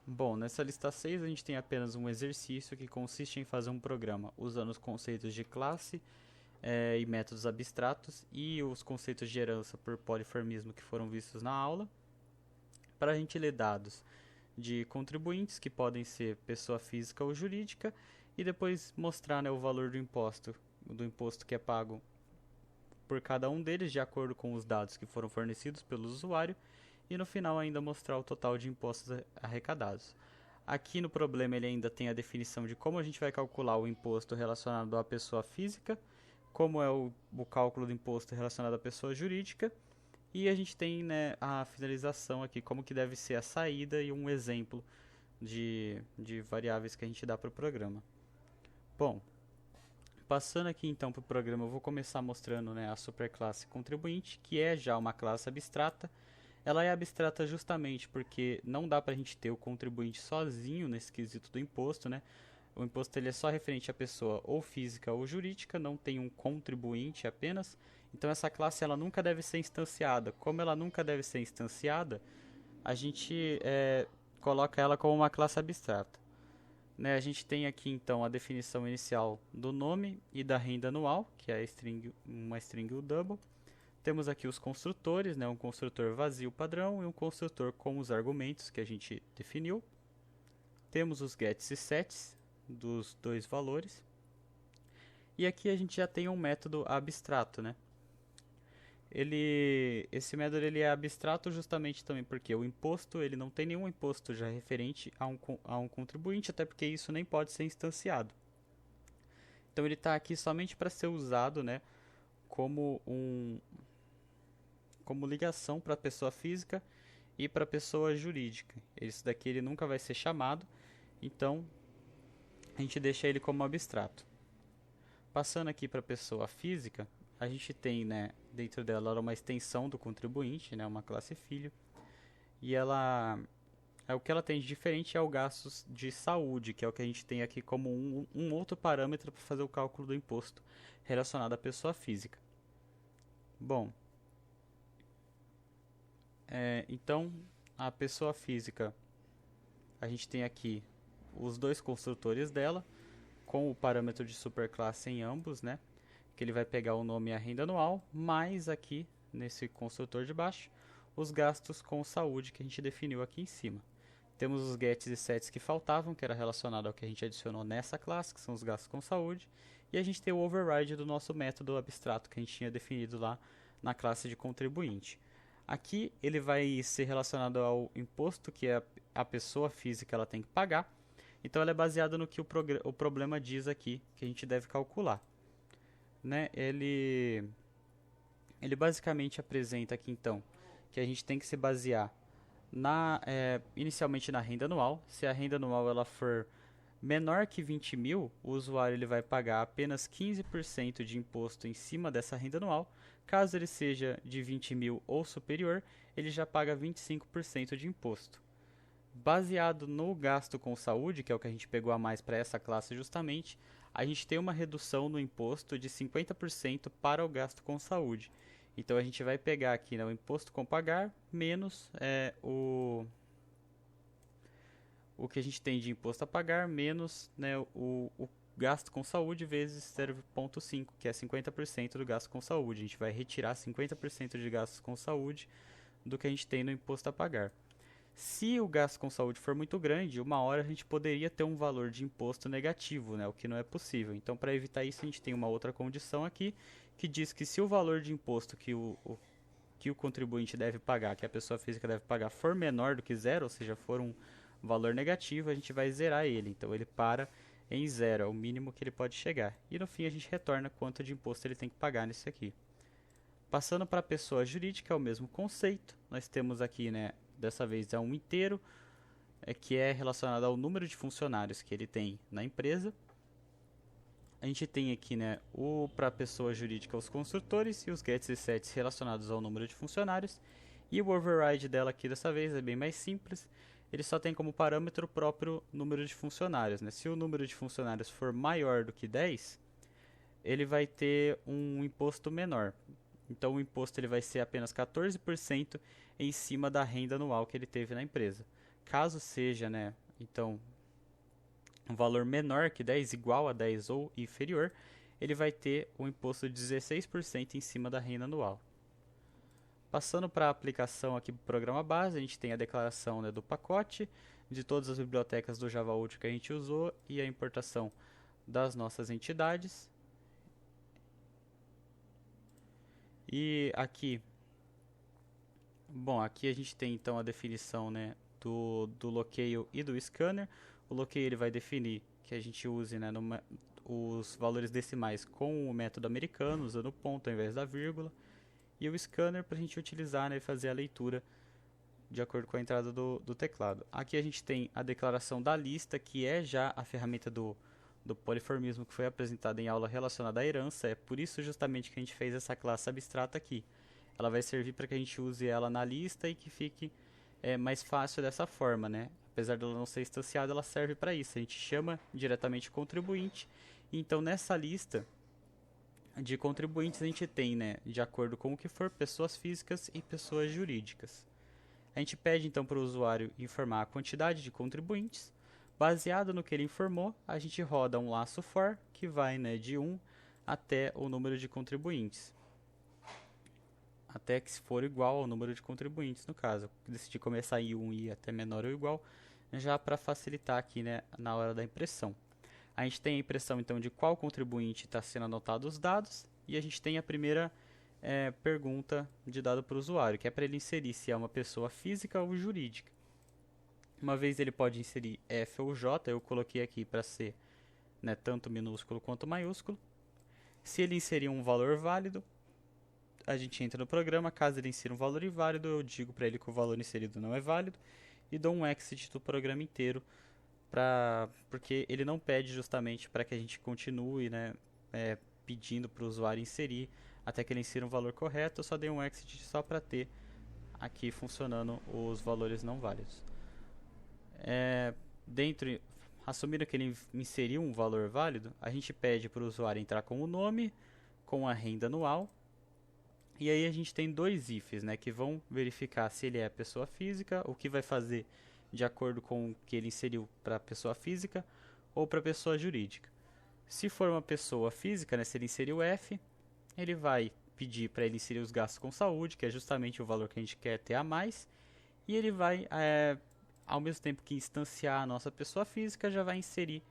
Bom, nessa lista 6 a gente tem apenas um exercício que consiste em fazer um programa usando os conceitos de classe e métodos abstratos e os conceitos de herança por poliformismo que foram vistos na aula, para a gente ler dados de contribuintes, que podem ser pessoa física ou jurídica, e depois mostrar, né, o valor do imposto que é pago por cada um deles, de acordo com os dados que foram fornecidos pelo usuário, e no final ainda mostrar o total de impostos arrecadados. Aqui no problema ele ainda tem a definição de como a gente vai calcular o imposto relacionado à pessoa física, como é o cálculo do imposto relacionado à pessoa jurídica, e a gente tem, né, a finalização aqui, como que deve ser a saída e um exemplo de variáveis que a gente dá para o programa. Bom, passando aqui então para o programa, eu vou começar mostrando, né, a superclasse contribuinte, que é já uma classe abstrata. Ela é abstrata justamente porque não dá para a gente ter o contribuinte sozinho nesse quesito do imposto, né? O imposto ele é só referente à pessoa ou física ou jurídica, não tem um contribuinte apenas. Então essa classe ela nunca deve ser instanciada. Como ela nunca deve ser instanciada, a gente coloca ela como uma classe abstrata. Né, a gente tem aqui então a definição inicial do nome e da renda anual, que é uma string double. Temos aqui os construtores, né, um construtor vazio padrão e um construtor com os argumentos que a gente definiu. Temos os gets e sets dos dois valores. E aqui a gente já tem um método abstrato, né? Esse método ele é abstrato justamente também porque o imposto, ele não tem nenhum imposto já referente a um contribuinte, até porque isso nem pode ser instanciado. Então ele está aqui somente para ser usado, né, como como ligação para a pessoa física e para a pessoa jurídica. Isso daqui ele nunca vai ser chamado, então a gente deixa ele como abstrato. Passando aqui para a pessoa física, a gente tem, né, dentro dela uma extensão do contribuinte, né, uma classe filho, e o que ela tem de diferente é o gastos de saúde, que é o que a gente tem aqui como um outro parâmetro para fazer o cálculo do imposto relacionado à pessoa física. Bom, então a pessoa física, a gente tem aqui os dois construtores dela, com o parâmetro de superclasse em ambos, né? Que ele vai pegar o nome e a renda anual, mais aqui, nesse construtor de baixo, os gastos com saúde que a gente definiu aqui em cima. Temos os gets e sets que faltavam, que era relacionado ao que a gente adicionou nessa classe, que são os gastos com saúde, e a gente tem o override do nosso método abstrato que a gente tinha definido lá na classe de contribuinte. Aqui ele vai ser relacionado ao imposto que a pessoa física ela tem que pagar, então ela é baseada no que o problema diz aqui, que a gente deve calcular. Né? Ele basicamente apresenta aqui então que a gente tem que se basear inicialmente na renda anual. Se a renda anual ela for menor que 20 mil, o usuário ele vai pagar apenas 15% de imposto em cima dessa renda anual. Caso ele seja de 20 mil ou superior, ele já paga 25% de imposto. Baseado no gasto com saúde, que é o que a gente pegou a mais para essa classe justamente, a gente tem uma redução no imposto de 50% para o gasto com saúde. Então a gente vai pegar aqui, né, o imposto com pagar menos o que a gente tem de imposto a pagar menos, né, o gasto com saúde vezes 0,5, que é 50% do gasto com saúde. A gente vai retirar 50% de gastos com saúde do que a gente tem no imposto a pagar. Se o gasto com saúde for muito grande, uma hora a gente poderia ter um valor de imposto negativo, né, o que não é possível. Então, para evitar isso, a gente tem uma outra condição aqui, que diz que se o valor de imposto que o contribuinte deve pagar, que a pessoa física deve pagar, for menor do que zero, ou seja, for um valor negativo, a gente vai zerar ele. Então, ele para em zero, é o mínimo que ele pode chegar. E no fim, a gente retorna quanto de imposto ele tem que pagar nisso aqui. Passando para a pessoa jurídica, é o mesmo conceito. Nós temos aqui, né, dessa vez é um inteiro, que é relacionado ao número de funcionários que ele tem na empresa. A gente tem aqui, né, para a pessoa jurídica os construtores e os gets e sets relacionados ao número de funcionários. E o override dela aqui dessa vez é bem mais simples. Ele só tem como parâmetro o próprio número de funcionários, né? Se o número de funcionários for maior do que 10, ele vai ter um imposto menor. Então o imposto ele vai ser apenas 14% em cima da renda anual que ele teve na empresa. caso seja, né, então, um valor menor que 10, igual a 10 ou inferior, ele vai ter um imposto de 16% em cima da renda anual. Passando para a aplicação aqui do programa base, a gente tem a declaração, né, do pacote, de todas as bibliotecas do Java útil que a gente usou e a importação das nossas entidades. E aqui, bom, aqui a gente tem então a definição, né, do loqueio e do scanner. O loqueio ele vai definir que a gente use, né, os valores decimais com o método americano, usando o ponto ao invés da vírgula. E o scanner para a gente utilizar, né, e fazer a leitura de acordo com a entrada do teclado. Aqui a gente tem a declaração da lista, que é já a ferramenta do poliformismo que foi apresentada em aula relacionada à herança. É por isso justamente que a gente fez essa classe abstrata aqui. Ela vai servir para que a gente use ela na lista e que fique mais fácil dessa forma, né? Apesar dela não ser instanciada, ela serve para isso. A gente chama diretamente o contribuinte. Então nessa lista de contribuintes a gente tem, né, de acordo com o que for, pessoas físicas e pessoas jurídicas. A gente pede então para o usuário informar a quantidade de contribuintes. Baseado no que ele informou, a gente roda um laço for que vai, né, de 1 até o número de contribuintes. Até que se for igual ao número de contribuintes, no caso. Decidi começar em 1 e ir até menor ou igual, já para facilitar aqui, né, na hora da impressão. A gente tem a impressão então de qual contribuinte está sendo anotado os dados, e a gente tem a primeira pergunta de dado para o usuário, que é para ele inserir se é uma pessoa física ou jurídica. Uma vez ele pode inserir F ou J, eu coloquei aqui para ser, né, tanto minúsculo quanto maiúsculo. Se ele inserir um valor válido, a gente entra no programa. Caso ele insira um valor inválido, eu digo para ele que o valor inserido não é válido e dou um exit do programa inteiro, porque ele não pede justamente para que a gente continue, né, pedindo para o usuário inserir até que ele insira um valor correto. Eu só dei um exit só para ter aqui funcionando os valores não válidos. Assumindo que ele inseriu um valor válido, a gente pede para o usuário entrar com o nome, com a renda anual, e aí a gente tem dois ifs, né, que vão verificar se ele é pessoa física, o que vai fazer de acordo com o que ele inseriu para pessoa física ou para pessoa jurídica. Se for uma pessoa física, né, se ele inseriu F, ele vai pedir para ele inserir os gastos com saúde, que é justamente o valor que a gente quer ter a mais, e ele vai, ao mesmo tempo que instanciar a nossa pessoa física, já vai inserir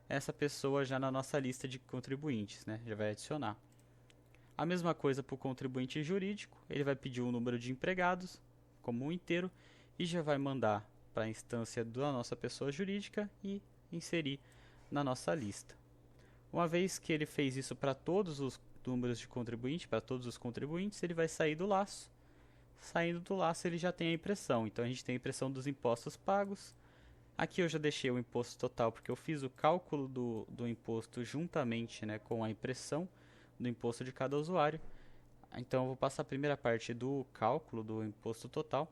essa pessoa já na nossa lista de contribuintes, né? Já vai adicionar. A mesma coisa para o contribuinte jurídico, ele vai pedir o número de empregados como um inteiro e já vai mandar para a instância da nossa pessoa jurídica e inserir na nossa lista. Uma vez que ele fez isso para todos os números de contribuinte, para todos os contribuintes, ele vai sair do laço. Saindo do laço ele já tem a impressão, então a gente tem a impressão dos impostos pagos. Aqui eu já deixei o imposto total porque eu fiz o cálculo do imposto juntamente, né, com a impressão do imposto de cada usuário. Então eu vou passar a primeira parte do cálculo do imposto total.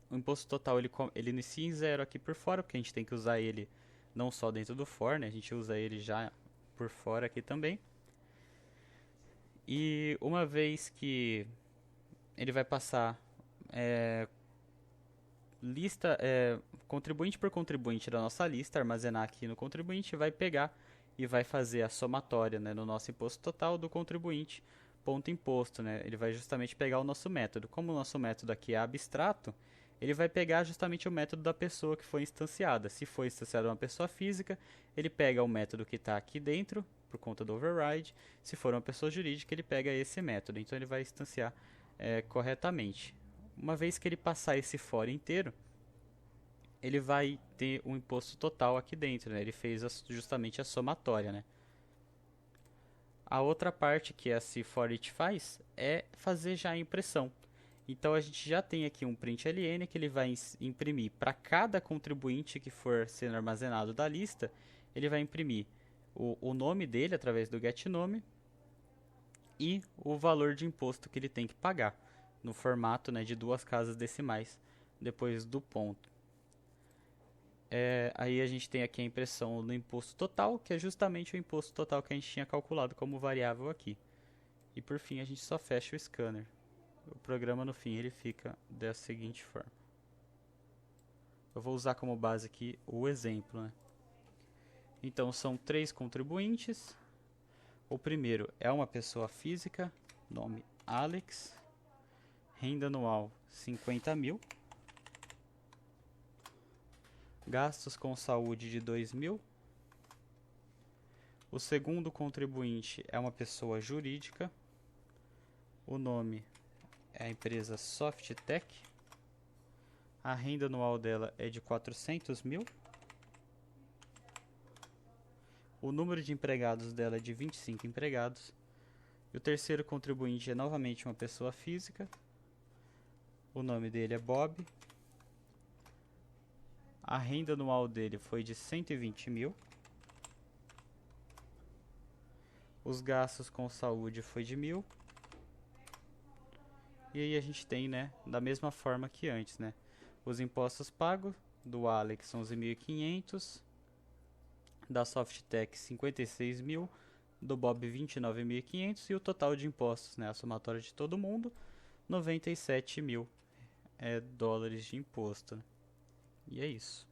O imposto total ele inicia em 0 aqui por fora, porque a gente tem que usar ele não só dentro do for, né, a gente usa ele já por fora aqui também. E uma vez que ele vai passar lista, contribuinte por contribuinte da nossa lista, armazenar aqui no contribuinte, vai pegar e vai fazer a somatória, né, no nosso imposto total do contribuinte ponto imposto, né? Ele vai justamente pegar o nosso método. Como o nosso método aqui é abstrato, ele vai pegar justamente o método da pessoa que foi instanciada. Se foi instanciada uma pessoa física, ele pega o método que está aqui dentro, por conta do override. Se for uma pessoa jurídica, ele pega esse método. Então ele vai instanciar corretamente. Uma vez que ele passar esse for inteiro, ele vai ter um imposto total aqui dentro, né? Ele fez justamente a somatória, né? A outra parte que a for-each faz é fazer já a impressão. Então a gente já tem aqui um println que ele vai imprimir para cada contribuinte que for sendo armazenado da lista, ele vai imprimir o nome dele através do getNome e o valor de imposto que ele tem que pagar no formato, né, de 2 casas decimais depois do ponto. Aí a gente tem aqui a impressão do imposto total, que é justamente o imposto total que a gente tinha calculado como variável aqui. E por fim a gente só fecha o scanner. O programa no fim ele fica da seguinte forma. Eu vou usar como base aqui o exemplo, né? Então são 3 contribuintes. O primeiro é uma pessoa física, nome Alex, renda anual 50 mil, gastos com saúde de 2 mil. O segundo contribuinte é uma pessoa jurídica, o nome é a empresa Softtech, a renda anual dela é de 400 mil, o número de empregados dela é de 25 empregados, e o terceiro contribuinte é novamente uma pessoa física, o nome dele é Bob, a renda anual dele foi de 120 mil, os gastos com saúde foi de 1.000, e aí a gente tem, né, da mesma forma que antes, né, os impostos pagos do Alex 11.500, da Softtech 56 mil, do Bob 29.500 e o total de impostos, né, a somatória de todo mundo, 97 mil dólares de imposto, né? E é isso.